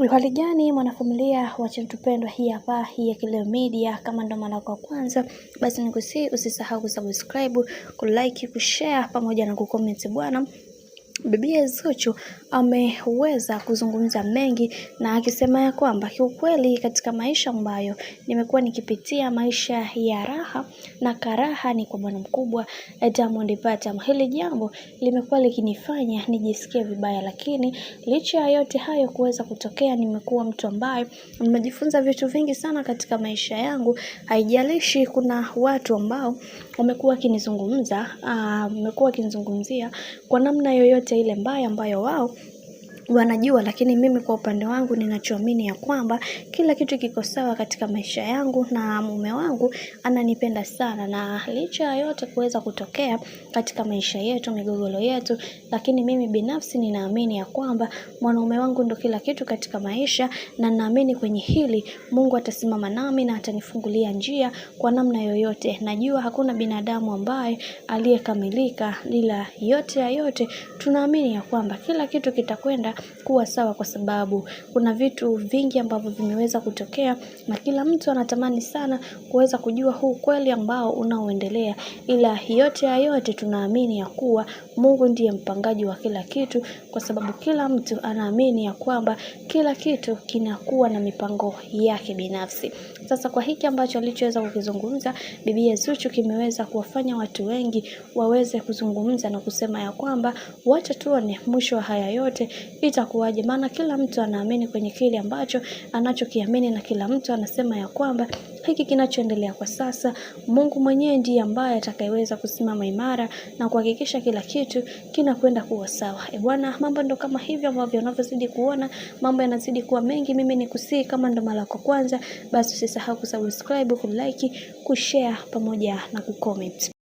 Hali gani mwanafamilia wa channel tupendwa hii hapa hii ya Kileo Media. Kama ndo mara kwa kwanza, basi nikusihi usisahau kusubscribe, kulike, kushare pamoja na kucomment bwana. Bibi Zuchu ameweza kuzungumza mengi na akisema ya kwamba kiukweli katika maisha ambayo nimekuwa nikipitia, maisha ya raha na karaha, ni kwa bwana mkubwa Diamond Platnumz. Hili jambo limekuwa likinifanya nijisikie vibaya, lakini licha ya yote hayo kuweza kutokea, nimekuwa mtu ambaye nimejifunza vitu vingi sana katika maisha yangu. Haijalishi kuna watu ambao wamekuwa wakinizungumzia kwa namna yoyote ile mbaya ambayo wao wanajua, lakini mimi kwa upande wangu ninachoamini ya kwamba kila kitu kiko sawa katika maisha yangu na mume wangu ananipenda sana. Na licha ya yote kuweza kutokea katika maisha yetu, migogoro yetu, lakini mimi binafsi ninaamini ya kwamba mwanaume wangu ndo kila kitu katika maisha, na naamini kwenye hili Mungu atasimama nami na atanifungulia njia kwa namna yoyote. Najua hakuna binadamu ambaye aliyekamilika, ila yote ya yote tunaamini ya kwamba kila kitu kitakwenda kuwa sawa, kwa sababu kuna vitu vingi ambavyo vimeweza kutokea na kila mtu anatamani sana kuweza kujua huu kweli ambao unaoendelea, ila yote ya yote tunaamini ya kuwa Mungu ndiye mpangaji wa kila kitu, kwa sababu kila mtu anaamini ya kwamba kila kitu kinakuwa na mipango yake binafsi. Sasa kwa hiki ambacho alichoweza kukizungumza Bibi Zuchu kimeweza kuwafanya watu wengi waweze kuzungumza na kusema ya kwamba wacha tuone mwisho wa haya yote itakuwaje, maana kila mtu anaamini kwenye kile ambacho anachokiamini, na kila mtu anasema ya kwamba hiki kinachoendelea kwa sasa Mungu mwenyewe ndiye ambaye atakayeweza kusimama imara na kuhakikisha kila kitu kinakwenda kuwa sawa. Bwana, mambo ndo kama hivyo ambavyo unavyozidi kuona mambo yanazidi kuwa mengi. Mimi nikusihi kama ndo mara kwa kwanza, basi usisahau kusubscribe, kulike, kushare pamoja na kucomment.